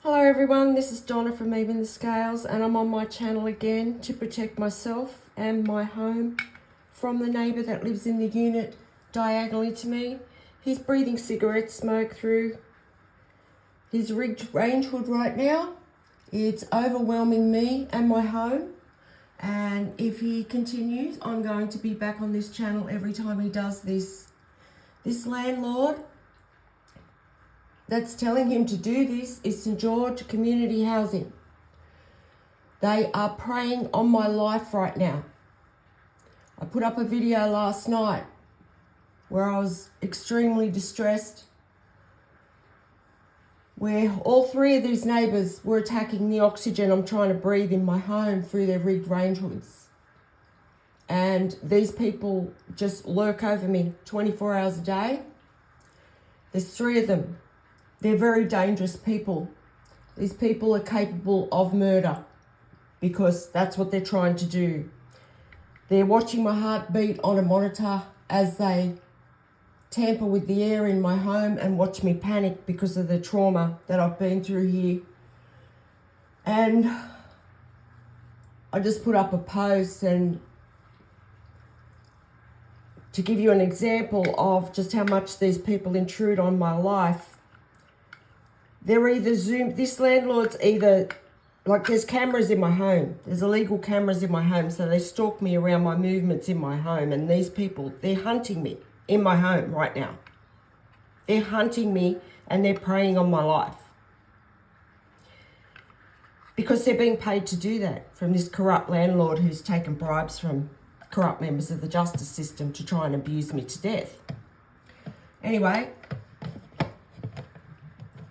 Hello everyone, this is Donna from Even the Scales, and I'm on my channel again to protect myself and my home from the neighbour that lives in the unit diagonally to me. He's breathing cigarette smoke through his rigged range hood right now. It's overwhelming me and my home, and if he continues, I'm going to be back on this channel every time he does this. This landlord that's telling him to do this is St George Community Housing. They are preying on my life right now. I put up a video last night where I was extremely distressed, where all three of these neighbours were attacking the oxygen I'm trying to breathe in my home through their rigged range hoods. And these people just lurk over me 24 hours a day. There's three of them. They're very dangerous people. These people are capable of murder because that's what they're trying to do. They're watching my heartbeat on a monitor as they tamper with the air in my home and watch me panic because of the trauma that I've been through here. And I just put up a post and to give you an example of just how much these people intrude on my life. They're either this landlord's either, like there's cameras in my home. There's illegal cameras in my home, so they stalk me around my movements in my home. And these people, they're hunting me in my home right now. They're hunting me and they're preying on my life. Because they're being paid to do that from this corrupt landlord who's taken bribes from corrupt members of the justice system to try and abuse me to death. Anyway,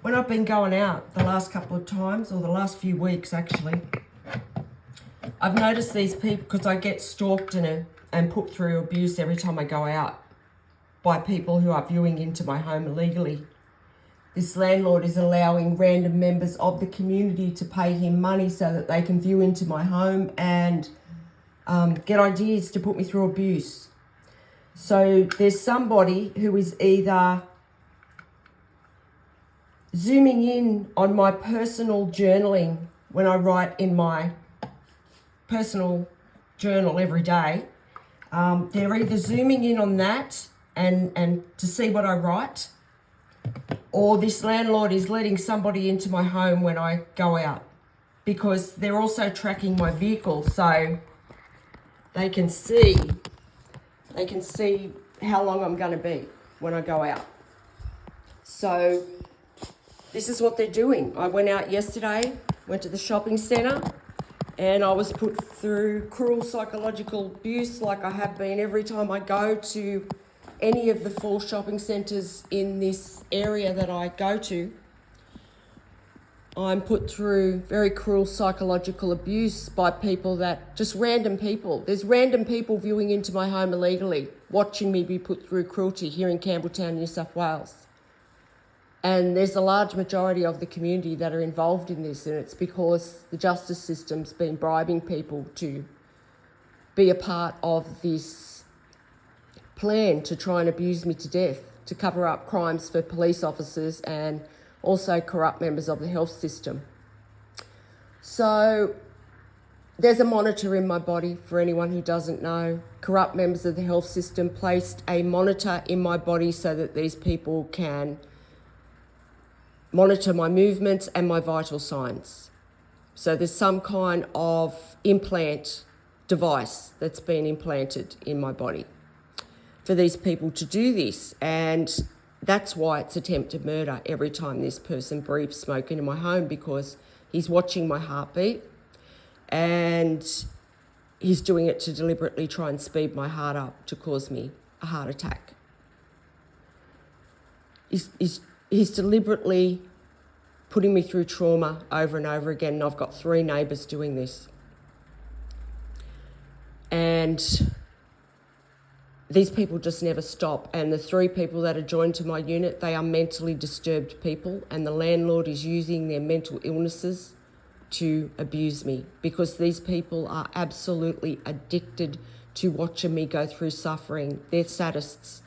when I've been going out the last couple of times, or the last few weeks actually, I've noticed these people, because I get stalked and put through abuse every time I go out by people who are viewing into my home illegally. This landlord is allowing random members of the community to pay him money so that they can view into my home and get ideas to put me through abuse. So there's somebody who is either zooming in on my personal journaling when I write in my personal journal every day. They're either zooming in on that and to see what I write, or this landlord is letting somebody into my home when I go out, because they're also tracking my vehicle so they can see how long I'm going to be when I go out. So this is what they're doing. I went out yesterday, went to the shopping centre, and I was put through cruel psychological abuse like I have been every time I go to any of the 4 shopping centres in this area that I go to. I'm put through very cruel psychological abuse by people that, just random people. There's random people viewing into my home illegally, watching me be put through cruelty here in Campbelltown, New South Wales. And there's a large majority of the community that are involved in this, and it's because the justice system's been bribing people to be a part of this plan to try and abuse me to death, to cover up crimes for police officers and also corrupt members of the health system. So there's a monitor in my body for anyone who doesn't know. Corrupt members of the health system placed a monitor in my body so that these people can monitor my movements and my vital signs. So there's some kind of implant device that's been implanted in my body for these people to do this. And that's why it's attempted murder every time this person breathes smoke into my home, because he's watching my heartbeat and he's doing it to deliberately try and speed my heart up to cause me a heart attack. He's deliberately putting me through trauma over and over again, and I've got 3 neighbours doing this. And these people just never stop. And the 3 people that are joined to my unit, they are mentally disturbed people, and the landlord is using their mental illnesses to abuse me, because these people are absolutely addicted to watching me go through suffering. They're sadists.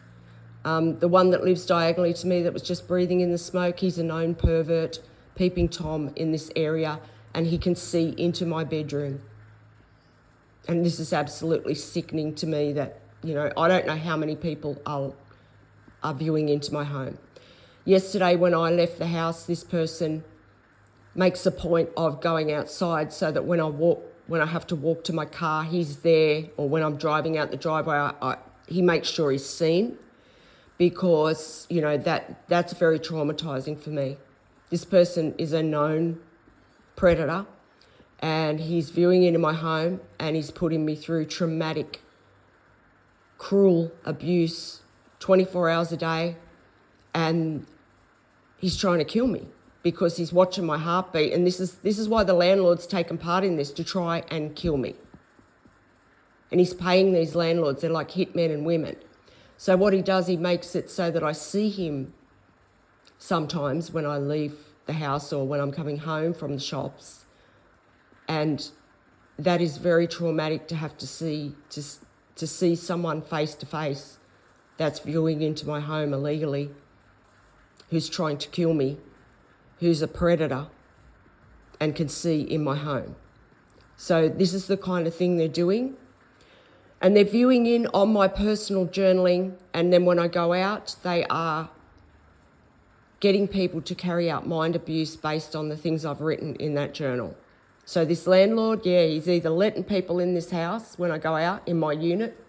The one that lives diagonally to me that was just breathing in the smoke, he's a known pervert. peeping Tom in this area, and he can see into my bedroom. And this is absolutely sickening to me that, I don't know how many people are viewing into my home. Yesterday when I left the house, this person makes a point of going outside so that when I have to walk to my car, he's there, or when I'm driving out the driveway, he makes sure he's seen, because, that's very traumatizing for me. This person is a known predator, and he's viewing into my home, and he's putting me through traumatic, cruel abuse 24 hours a day, and he's trying to kill me because he's watching my heartbeat. And this is why the landlord's taken part in this, to try and kill me. And he's paying these landlords, they're like hitmen and women. So what he does, he makes it so that I see him sometimes when I leave the house or when I'm coming home from the shops. And that is very traumatic, to have to see someone face to face that's viewing into my home illegally, who's trying to kill me, who's a predator and can see in my home. So this is the kind of thing they're doing. And they're viewing in on my personal journaling, and then when I go out, they are getting people to carry out mind abuse based on the things I've written in that journal. So this landlord, he's either letting people in this house when I go out in my unit,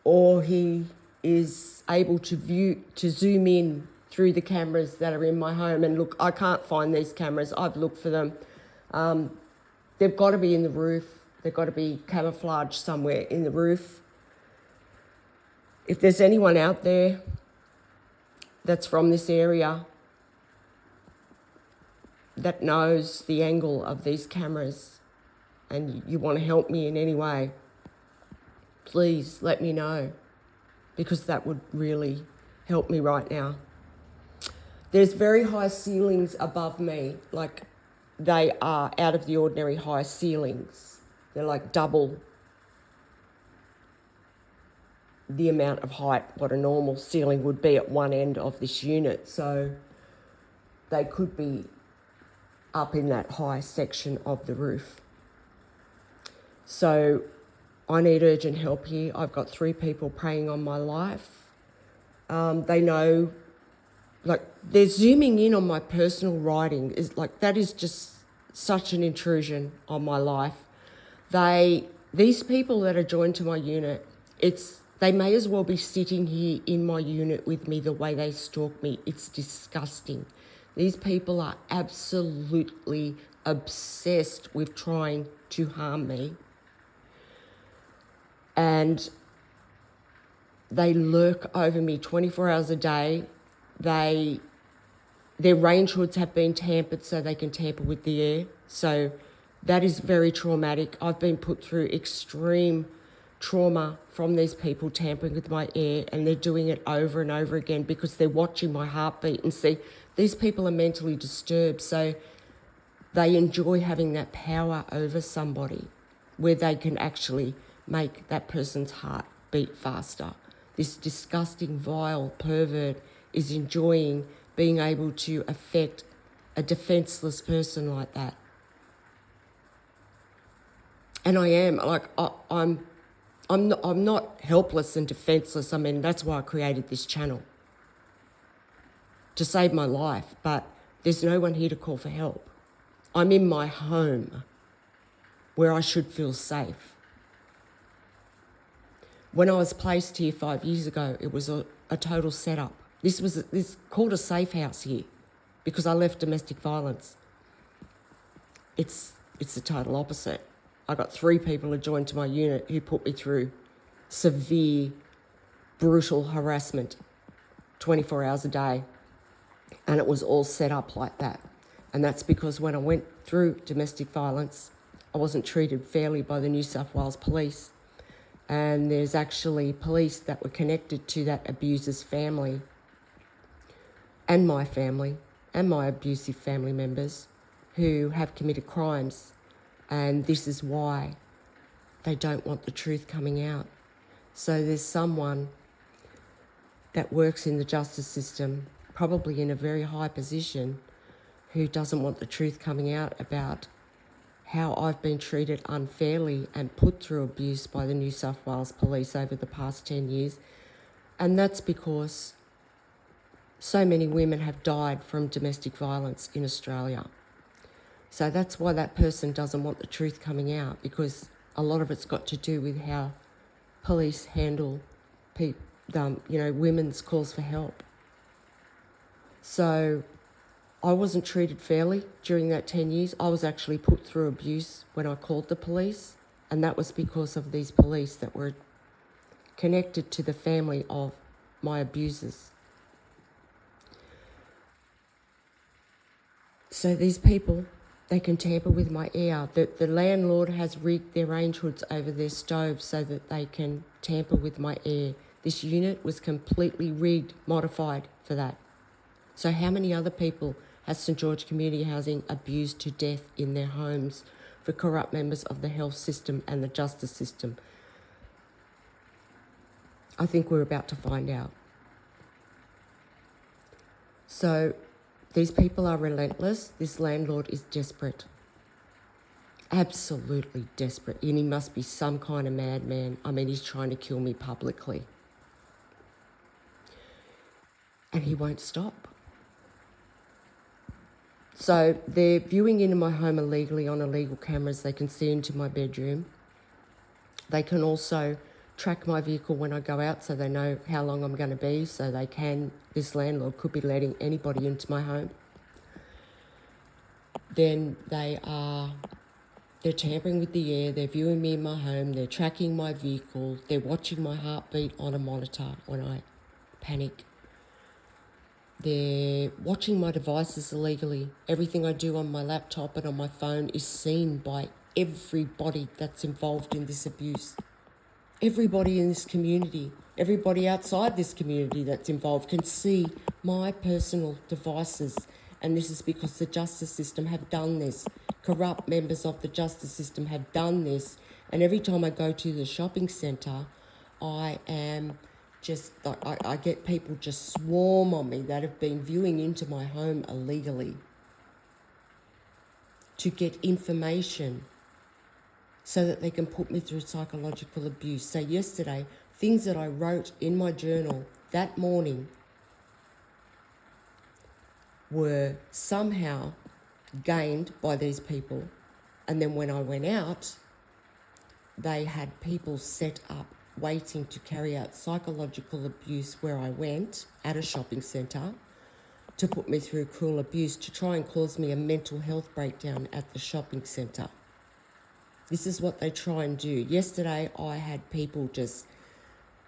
or he is able to zoom in through the cameras that are in my home. And look, I can't find these cameras. I've looked for them. They've got to be in the roof. They've got to be camouflaged somewhere in the roof. If there's anyone out there that's from this area that knows the angle of these cameras and you want to help me in any way, please let me know, because that would really help me right now. There's very high ceilings above me, like they are out of the ordinary high ceilings. They're like double the amount of height what a normal ceiling would be at one end of this unit. So they could be up in that high section of the roof. So I need urgent help here. I've got 3 people preying on my life. They know, like, they're zooming in on my personal writing. That is just such an intrusion on my life. These people that are joined to my unit, they may as well be sitting here in my unit with me the way they stalk me. It's disgusting. These people are absolutely obsessed with trying to harm me. And they lurk over me 24 hours a day. Their range hoods have been tampered so they can tamper with the air. So that is very traumatic. I've been put through extreme trauma from these people tampering with my air, and they're doing it over and over again because they're watching my heartbeat and see these people are mentally disturbed. So they enjoy having that power over somebody where they can actually make that person's heart beat faster. This disgusting, vile pervert is enjoying being able to affect a defenseless person like that. And I am, I'm not helpless and defenseless. I mean, that's why I created this channel, to save my life, but there's no one here to call for help. I'm in my home where I should feel safe. When I was placed here 5 years ago, it was a total setup. This called a safe house here because I left domestic violence. It's the total opposite. I got 3 people who joined to my unit who put me through severe, brutal harassment 24 hours a day. And it was all set up like that. And that's because when I went through domestic violence, I wasn't treated fairly by the New South Wales police. And there's actually police that were connected to that abuser's family and my abusive family members who have committed crimes. And this is why they don't want the truth coming out. So there's someone that works in the justice system, probably in a very high position, who doesn't want the truth coming out about how I've been treated unfairly and put through abuse by the New South Wales Police over the past 10 years. And that's because so many women have died from domestic violence in Australia. So that's why that person doesn't want the truth coming out, because a lot of it's got to do with how police handle women's calls for help. So I wasn't treated fairly during that 10 years. I was actually put through abuse when I called the police, and that was because of these police that were connected to the family of my abusers. So these people, they can tamper with my air. The landlord has rigged their range hoods over their stove so that they can tamper with my air. This unit was completely rigged, modified for that. So how many other people has St George Community Housing abused to death in their homes for corrupt members of the health system and the justice system? I think we're about to find out. So these people are relentless. This landlord is desperate. Absolutely desperate. And he must be some kind of madman. I mean, he's trying to kill me publicly. And he won't stop. So they're viewing into my home illegally on illegal cameras. They can see into my bedroom. They can also track my vehicle when I go out, so they know how long I'm going to be, so they can, this landlord could be letting anybody into my home. Then they're tampering with the air, they're viewing me in my home, they're tracking my vehicle, they're watching my heartbeat on a monitor when I panic. They're watching my devices illegally. Everything I do on my laptop and on my phone is seen by everybody that's involved in this abuse. Everybody in this community, everybody outside this community that's involved can see my personal devices. And this is because the justice system have done this. Corrupt members of the justice system have done this. And every time I go to the shopping centre, I get people just swarm on me that have been viewing into my home illegally to get information so that they can put me through psychological abuse. So yesterday, things that I wrote in my journal that morning were somehow gained by these people. And then when I went out, they had people set up waiting to carry out psychological abuse where I went at a shopping centre to put me through cruel abuse, to try and cause me a mental health breakdown at the shopping centre. This is what they try and do. Yesterday, I had people just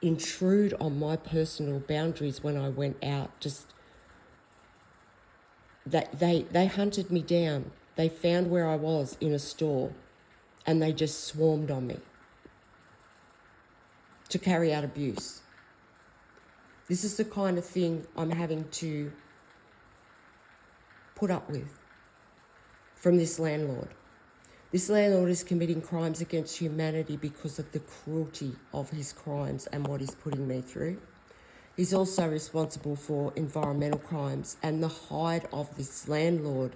intrude on my personal boundaries when I went out. They hunted me down. They found where I was in a store and they just swarmed on me to carry out abuse. This is the kind of thing I'm having to put up with from this landlord. This landlord is committing crimes against humanity because of the cruelty of his crimes and what he's putting me through. He's also responsible for environmental crimes, and the hide of this landlord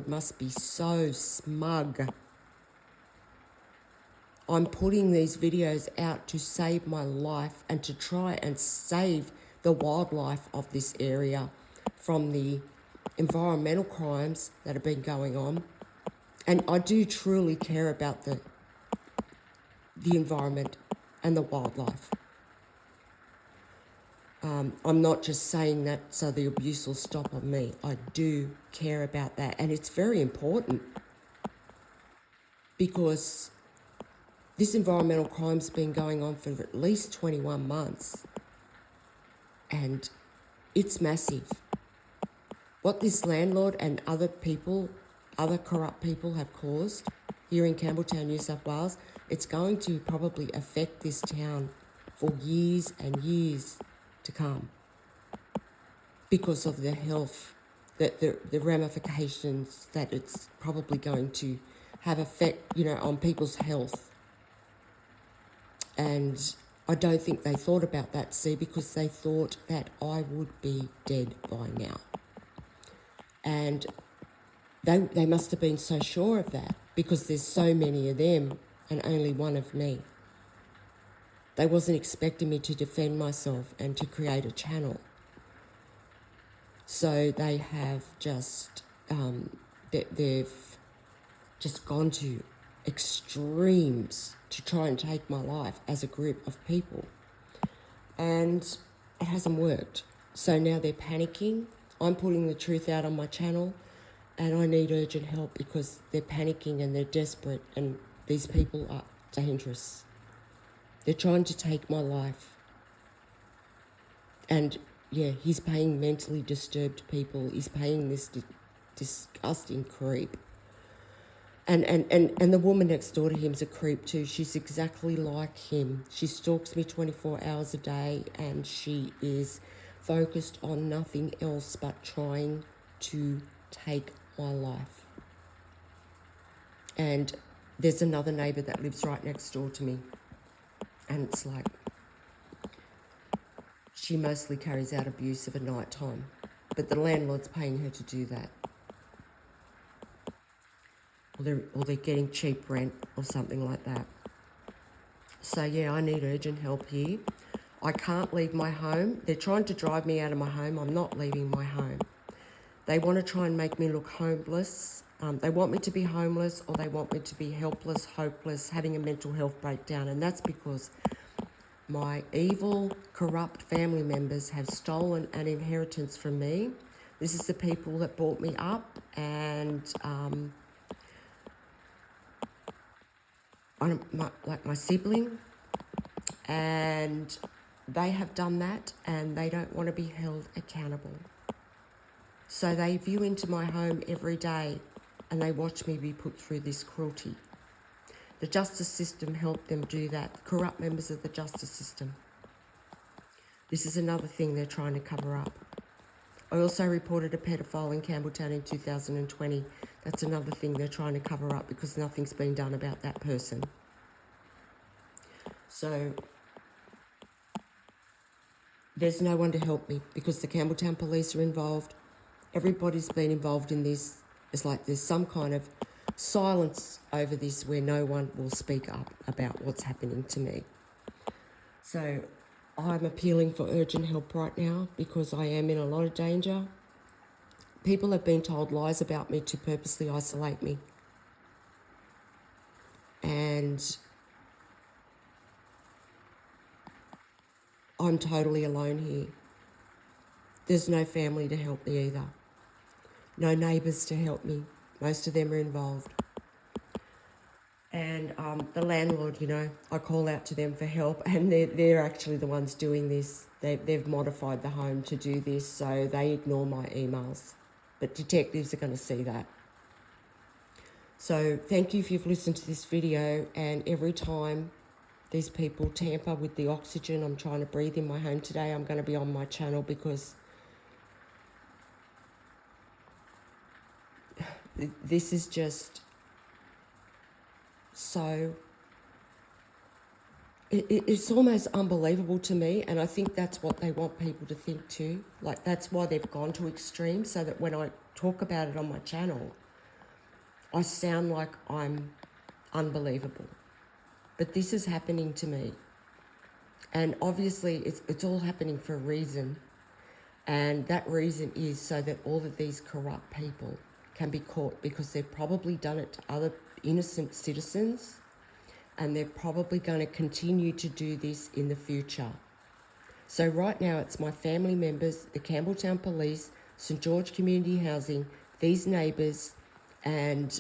must be so smug. I'm putting these videos out to save my life and to try and save the wildlife of this area from the environmental crimes that have been going on. And I do truly care about the environment and the wildlife. I'm not just saying that so the abuse will stop on me. I do care about that. And it's very important because this environmental crime's been going on for at least 21 months. And it's massive. What this landlord and other corrupt people have caused here in Campbelltown, New South Wales, it's going to probably affect this town for years and years to come because of the health, the ramifications that it's probably going to have effect, on people's health. And I don't think they thought about that, because they thought that I would be dead by now. And they must have been so sure of that because there's so many of them and only one of me. They wasn't expecting me to defend myself and to create a channel. So they have just, they've just gone to extremes to try and take my life as a group of people. And it hasn't worked. So now they're panicking. I'm putting the truth out on my channel and I need urgent help because they're panicking and they're desperate and these people are dangerous. They're trying to take my life. And yeah, he's paying mentally disturbed people. He's paying this disgusting creep. And the woman next door to him is a creep too. She's exactly like him. She stalks me 24 hours a day and she is focused on nothing else but trying to take my life. And there's another neighbour that lives right next door to me. And it's like, she mostly carries out abuse of a night time. But the landlord's paying her to do that. Or they're getting cheap rent or something like that. So yeah, I need urgent help here. I can't leave my home. They're trying to drive me out of my home. I'm not leaving my home. They want to try and make me look homeless. They want me to be homeless or they want me to be helpless, hopeless, having a mental health breakdown. And that's because my evil, corrupt family members have stolen an inheritance from me. This is the people that brought me up and like my sibling, and they have done that and they don't want to be held accountable. So they view into my home every day and they watch me be put through this cruelty. The justice system helped them do that, corrupt members of the justice system. This is another thing they're trying to cover up. I also reported a pedophile in Campbelltown in 2020. That's another thing they're trying to cover up because nothing's been done about that person. So there's no one to help me because the Campbelltown police are involved. Everybody's been involved in this. It's like there's some kind of silence over this where no one will speak up about what's happening to me. So I'm appealing for urgent help right now because I am in a lot of danger. People have been told lies about me to purposely isolate me. And I'm totally alone here. There's no family to help me either. No neighbours to help me. Most of them are involved. And the landlord, you know, I call out to them for help and they're actually the ones doing this. They've modified the home to do this, so they ignore my emails. But detectives are going to see that. So thank you if you've listened to this video, and every time these people tamper with the oxygen I'm trying to breathe in my home today, I'm going to be on my channel because this is just so... It's almost unbelievable to me, and I think that's what they want people to think too. Like, that's why they've gone to extremes, so that when I talk about it on my channel, I sound like I'm unbelievable. But this is happening to me. And obviously, it's all happening for a reason. And that reason is so that all of these corrupt people can be caught, because they've probably done it to other innocent citizens, and they're probably going to continue to do this in the future. So right now, it's my family members, the Campbelltown Police, St George Community Housing, these neighbours, and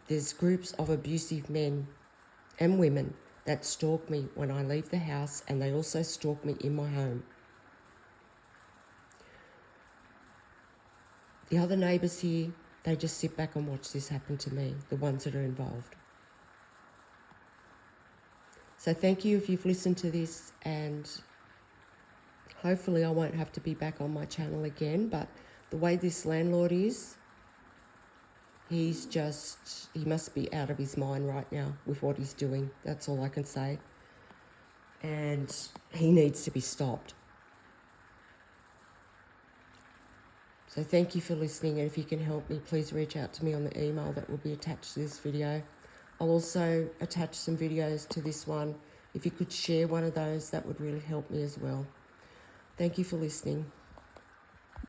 there's groups of abusive men and women that stalk me when I leave the house, and they also stalk me in my home. The other neighbours here, they just sit back and watch this happen to me, the ones that are involved. So thank you if you've listened to this, and hopefully I won't have to be back on my channel again. But the way this landlord is, he must be out of his mind right now with what he's doing. That's all I can say. And he needs to be stopped. So thank you for listening, and if you can help me, please reach out to me on the email that will be attached to this video. I'll also attach some videos to this one. If you could share one of those, that would really help me as well. Thank you for listening.